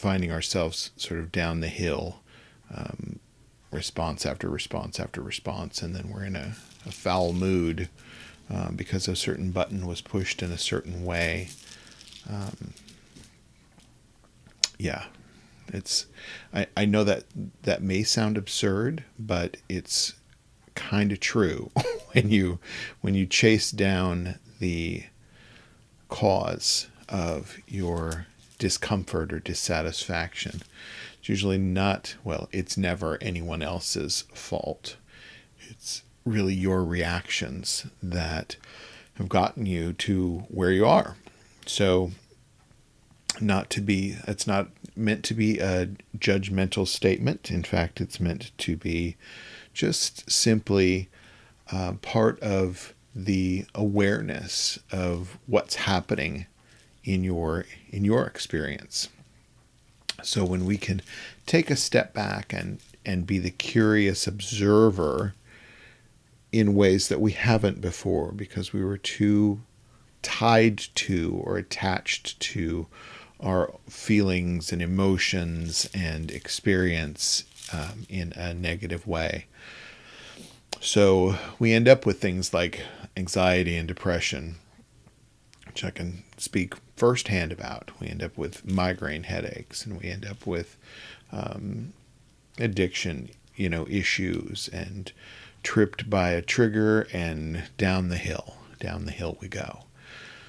finding ourselves sort of down the hill, response after response after response, and then we're in a foul mood because a certain button was pushed in a certain way. I know that may sound absurd, but it's kind of true when you chase down the cause of your discomfort or dissatisfaction. It's usually not, well, it's never anyone else's fault. It's really your reactions that have gotten you to where you are. So it's not meant to be a judgmental statement. In fact, it's meant to be just simply part of the awareness of what's happening in your experience. So when we can take a step back and be the curious observer in ways that we haven't before, because we were too tied to or attached to our feelings and emotions and experience in a negative way. So we end up with things like anxiety and depression, which I can speak firsthand about. We end up with migraine headaches, and we end up with addiction, issues, and tripped by a trigger, and down the hill we go.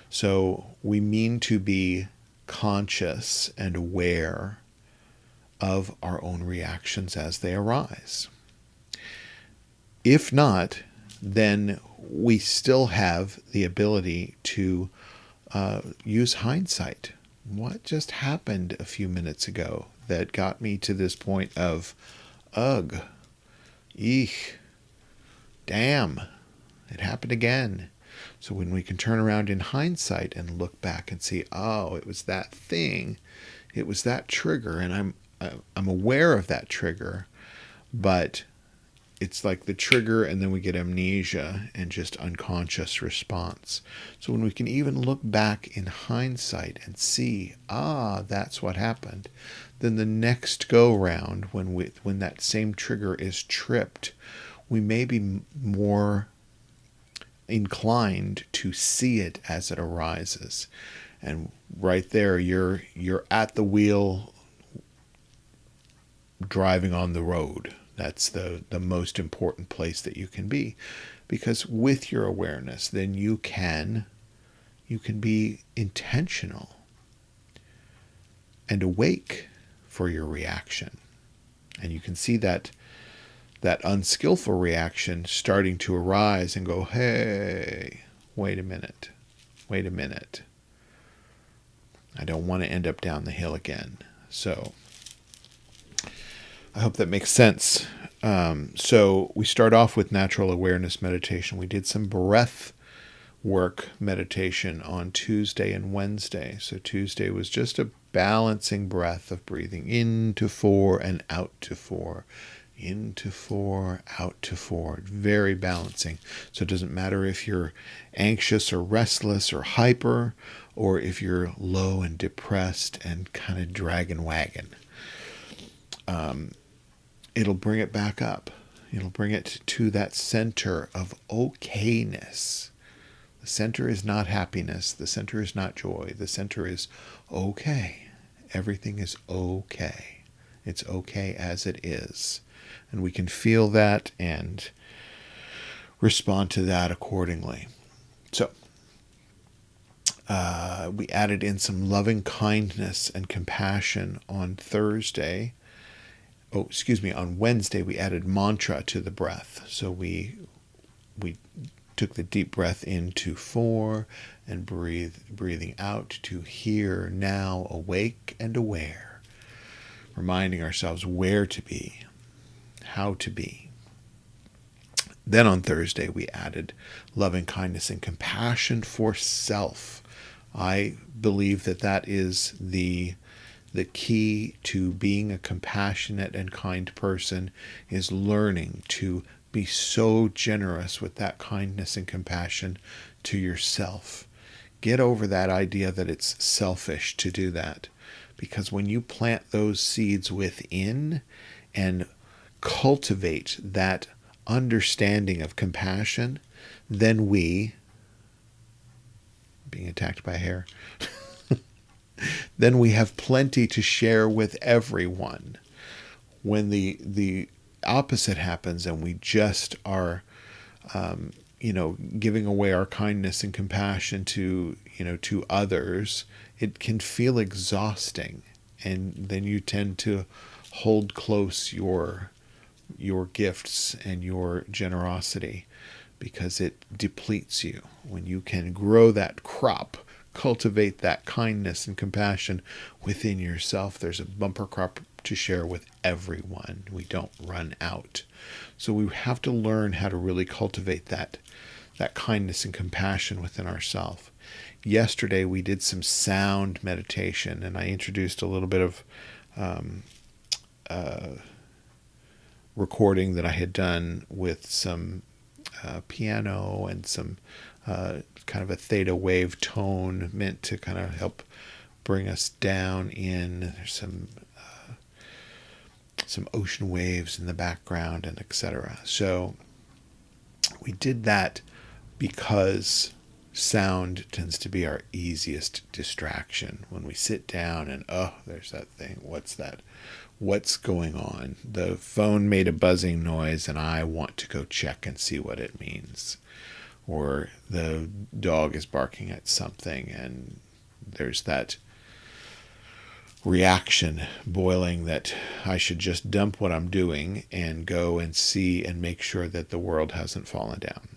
So we mean to be conscious and aware of our own reactions as they arise. If not, then we still have the ability to use hindsight. What just happened a few minutes ago that got me to this point of, ugh, eek, damn, it happened again. So when we can turn around in hindsight and look back and see, oh, it was that thing, it was that trigger, and I'm aware of that trigger, but it's like the trigger, and then we get amnesia and just unconscious response. So when we can even look back in hindsight and see, that's what happened, then the next go round, when that same trigger is tripped, we may be more inclined to see it as it arises. And right there, you're at the wheel, driving on the road. That's the most important place that you can be, because with your awareness, then you can be intentional and awake for your reaction. And you can see that unskillful reaction starting to arise and go, hey, wait a minute. I don't want to end up down the hill again. So I hope that makes sense. So we start off with natural awareness meditation. We did some breath work meditation on Tuesday and Wednesday. So Tuesday was just a balancing breath of breathing into 4 and out to 4. Into 4, out to 4. Very balancing. So it doesn't matter if you're anxious or restless or hyper, or if you're low and depressed and kind of dragging wagon. It'll bring it back up. It'll bring it to that center of okayness. The center is not happiness. The center is not joy. The center is okay. Everything is okay. It's okay as it is. And we can feel that and respond to that accordingly. So we added in some loving kindness and compassion on Thursday. On Wednesday, we added mantra to the breath. So we took the deep breath into 4 and breathing out to here, now, awake and aware. Reminding ourselves where to be, how to be. Then on Thursday, we added loving kindness and compassion for self. I believe that is the key to being a compassionate and kind person, is learning to be so generous with that kindness and compassion to yourself. Get over that idea that it's selfish to do that. Because when you plant those seeds within and cultivate that understanding of compassion, then we, being attacked by a hare, then we have plenty to share with everyone. When the opposite happens and we just are, giving away our kindness and compassion to others, it can feel exhausting. And then you tend to hold close your gifts and your generosity, because it depletes you. When you can grow that crop, cultivate that kindness and compassion within yourself, there's a bumper crop to share with everyone. We don't run out. So we have to learn how to really cultivate that kindness and compassion within ourselves. Yesterday we did some sound meditation, and I introduced a little bit of recording that I had done with some piano and some kind of a theta wave tone meant to kind of help bring us down in. There's some ocean waves in the background and etc. So we did that because sound tends to be our easiest distraction. When we sit down and, there's that thing. What's that? What's going on? The phone made a buzzing noise and I want to go check and see what it means. Or the dog is barking at something and there's that reaction boiling that I should just dump what I'm doing and go and see and make sure that the world hasn't fallen down.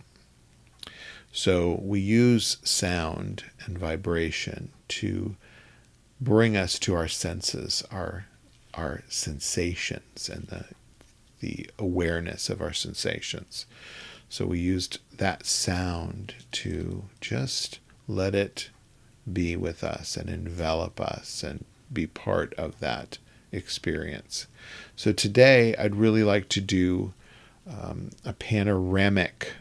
So we use sound and vibration to bring us to our senses, our sensations, and the awareness of our sensations. So we used that sound to just let it be with us and envelop us and be part of that experience. So today I'd really like to do a panoramic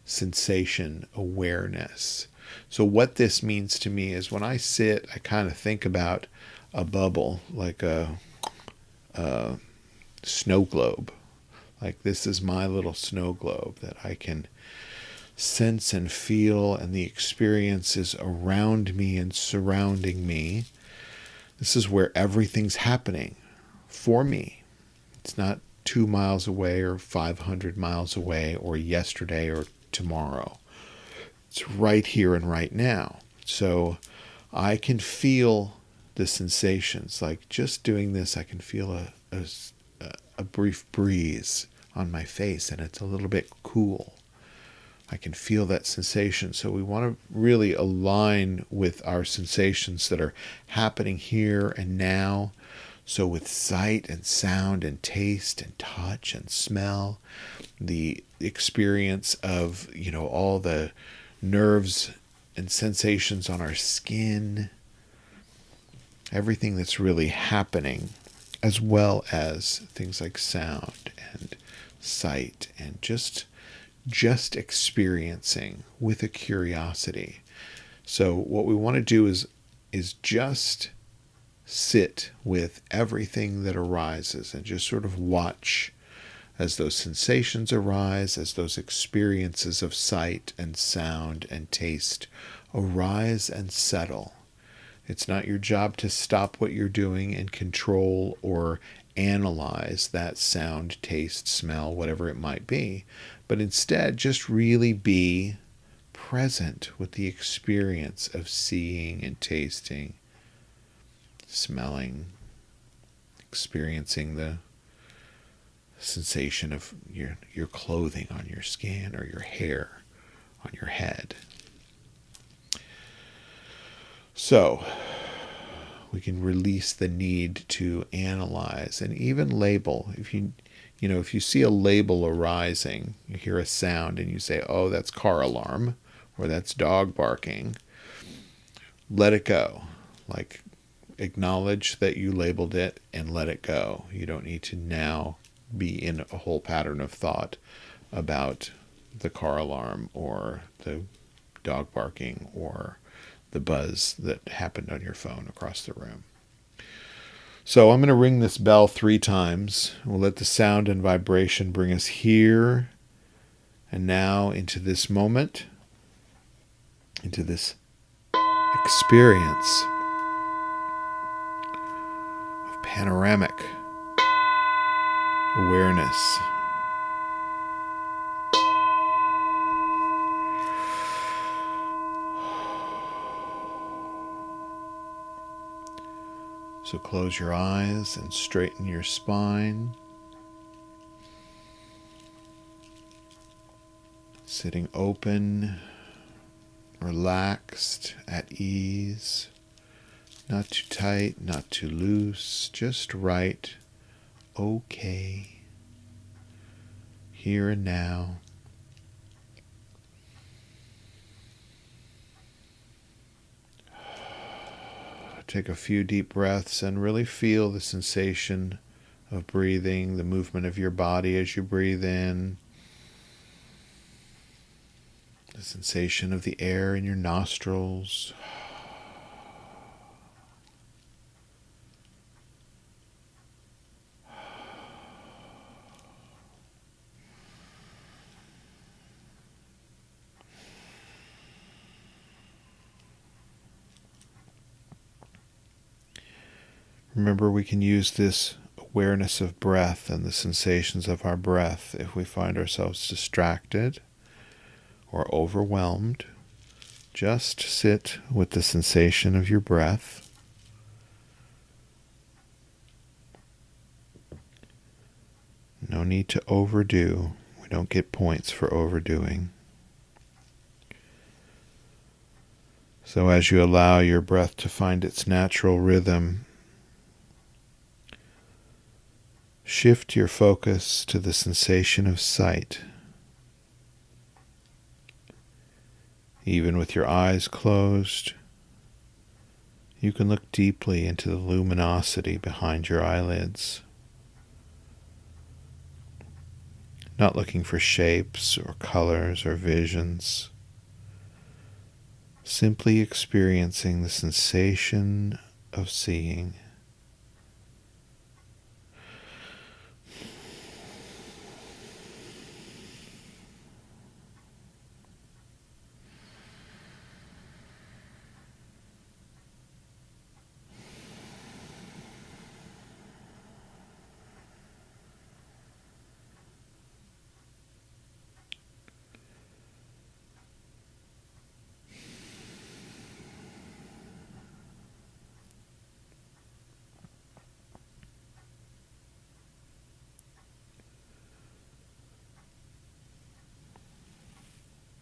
sensation awareness. So what this means to me is when I sit, I kind of think about a bubble, like a snow globe. Like this is my little snow globe that I can sense and feel, and the experiences around me and surrounding me. This is where everything's happening for me. It's not 2 miles away or 500 miles away or yesterday or tomorrow. It's right here and right now. So I can feel the sensations. Like just doing this, I can feel a brief breeze on my face, and it's a little bit cool. I can feel that sensation. So we want to really align with our sensations that are happening here and now. So with sight and sound and taste and touch and smell, the experience of, all the nerves and sensations on our skin, everything that's really happening, as well as things like sound and sight and just experiencing with a curiosity. So what we want to do is just sit with everything that arises and just sort of watch as those sensations arise, as those experiences of sight and sound and taste arise and settle. It's not your job to stop what you're doing and control or analyze that sound, taste, smell, whatever it might be, but instead just really be present with the experience of seeing and tasting, smelling, experiencing the sensation of your clothing on your skin or your hair on your head. So we can release the need to analyze and even label. If you see a label arising, you hear a sound and you say, "Oh, that's car alarm," or "That's dog barking," let it go. Like, acknowledge that you labeled it and let it go. You don't need to now be in a whole pattern of thought about the car alarm or the dog barking or the buzz that happened on your phone across the room. So I'm going to ring this bell 3 times. We'll let the sound and vibration bring us here and now into this moment, into this experience of panoramic awareness. So close your eyes and straighten your spine. Sitting open, relaxed, at ease. Not too tight, not too loose, just right, okay. Here and now. Take a few deep breaths and really feel the sensation of breathing, the movement of your body as you breathe in, the sensation of the air in your nostrils. Remember, we can use this awareness of breath and the sensations of our breath if we find ourselves distracted or overwhelmed. Just sit with the sensation of your breath. No need to overdo. We don't get points for overdoing. So as you allow your breath to find its natural rhythm, shift your focus to the sensation of sight. Even with your eyes closed, you can look deeply into the luminosity behind your eyelids, not looking for shapes or colors or visions, simply experiencing the sensation of seeing.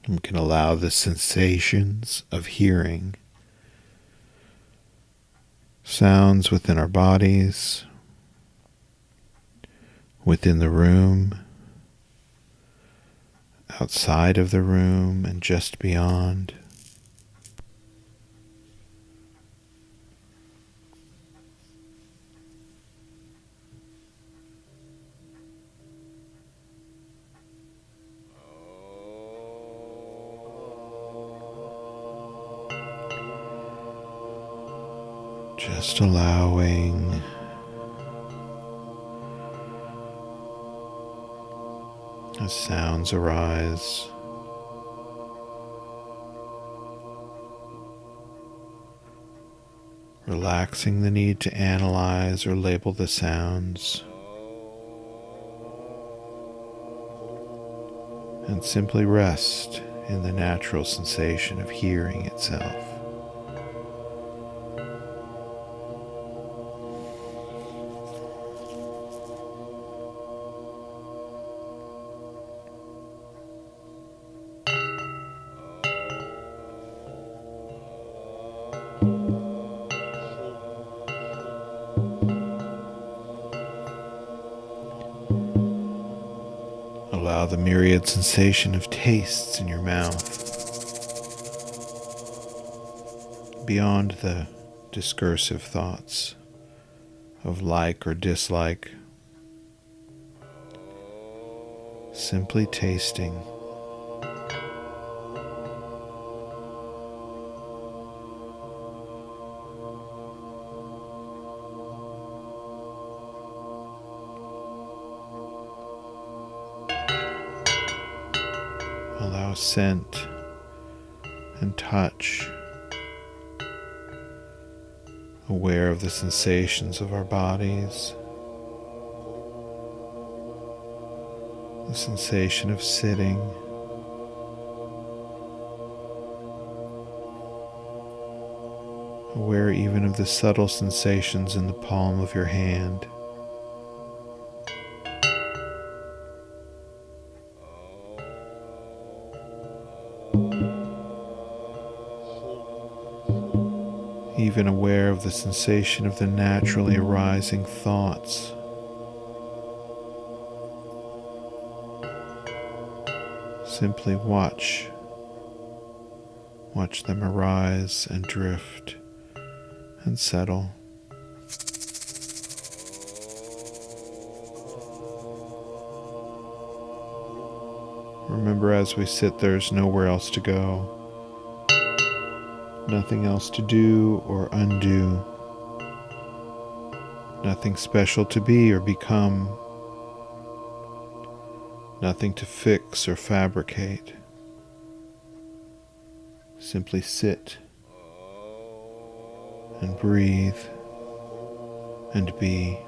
We can allow the sensations of hearing, sounds within our bodies, within the room, outside of the room, and just beyond. Just allowing as sounds arise, relaxing the need to analyze or label the sounds, and simply rest in the natural sensation of hearing itself. Allow the myriad sensation of tastes in your mouth, beyond the discursive thoughts of like or dislike, simply tasting. scent and touch, aware of the sensations of our bodies, the sensation of sitting, aware even of the subtle sensations in the palm of your hand. Even aware of the sensation of the naturally arising thoughts. Simply watch them arise and drift and settle. Remember, as we sit, there's nowhere else to go. Nothing else to do or undo. Nothing special to be or become. Nothing to fix or fabricate. Simply sit and breathe and be.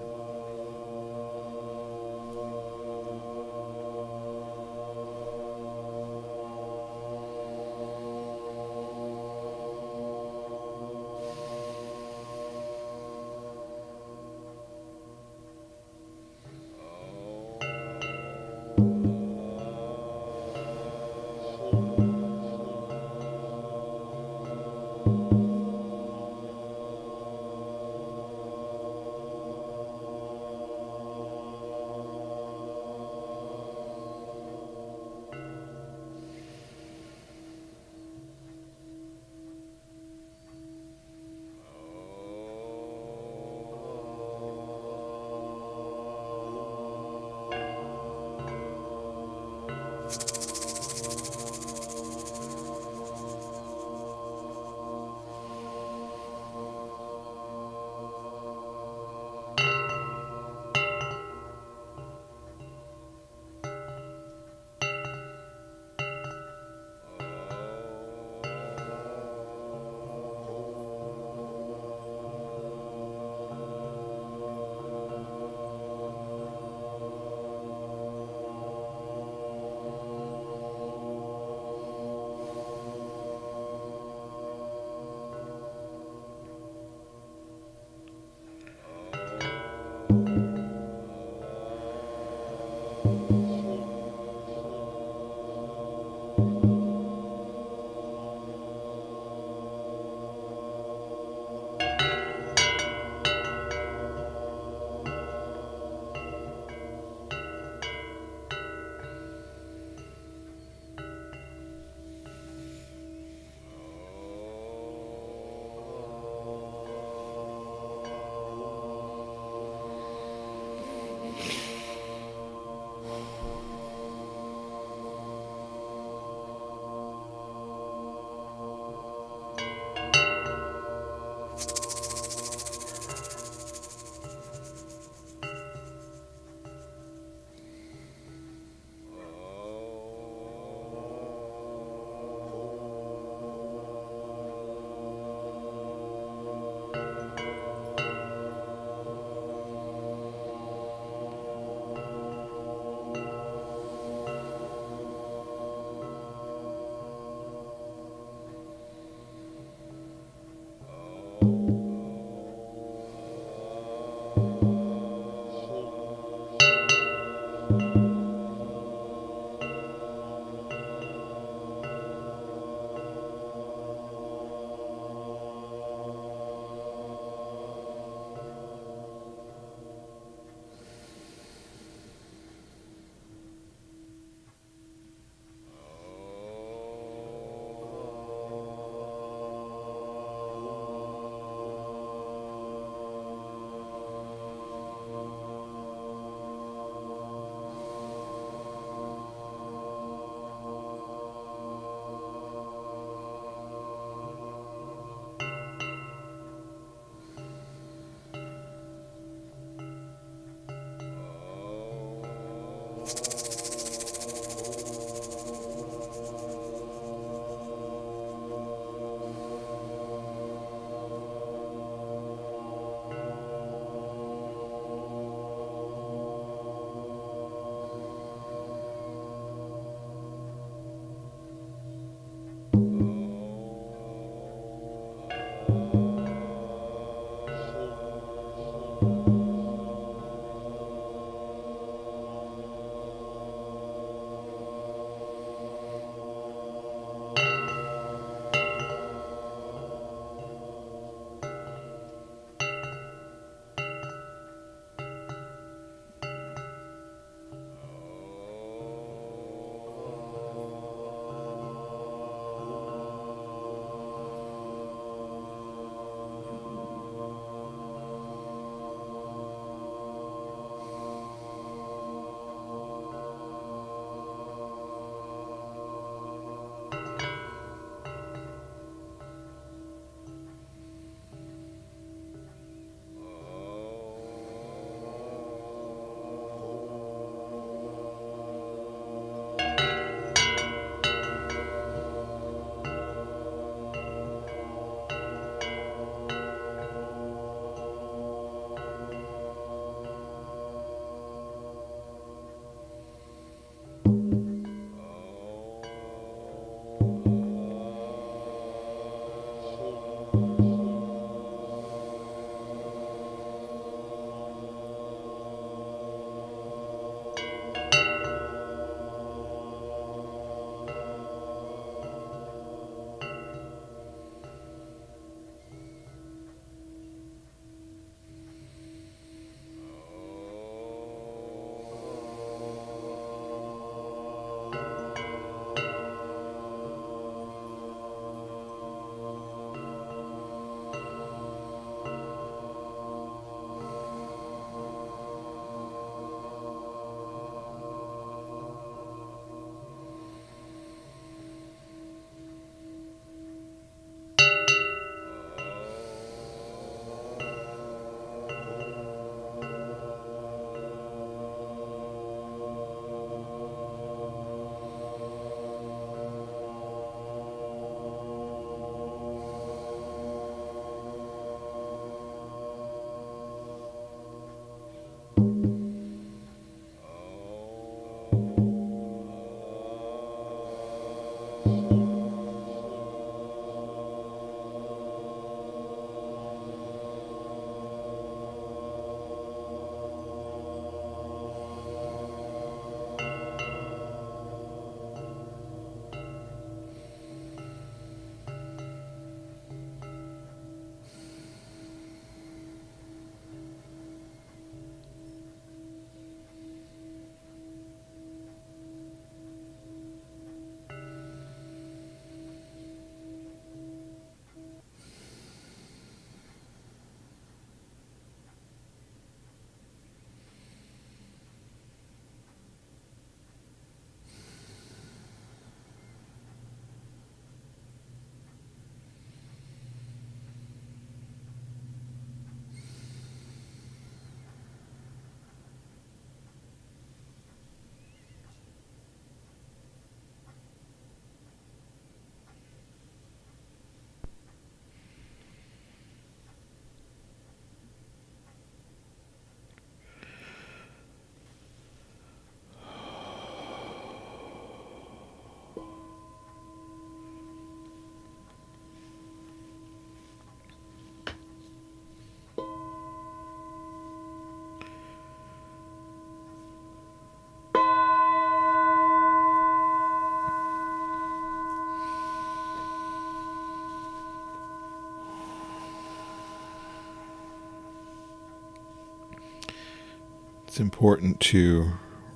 It's important to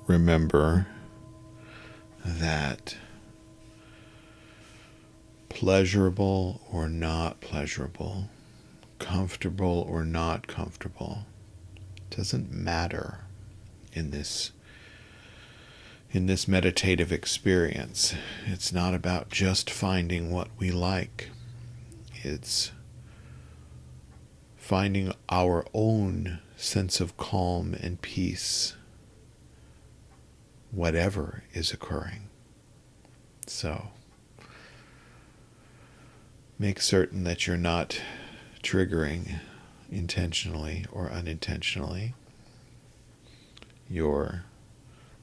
remember that pleasurable or not pleasurable, comfortable or not comfortable, doesn't matter in this meditative experience. It's not about just finding what we like. It's finding our own sense of calm and peace, whatever is occurring. So, make certain that you're not triggering intentionally or unintentionally your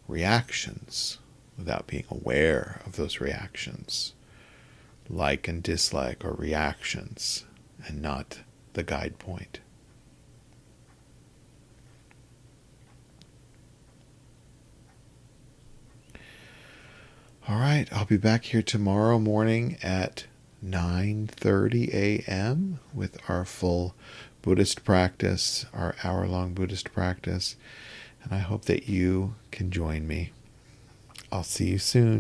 reactions without being aware of those reactions. Like and dislike are reactions and not the guide point. All right, I'll be back here tomorrow morning at 9:30 a.m. with our full Buddhist practice, our hour-long Buddhist practice, and I hope that you can join me. I'll see you soon.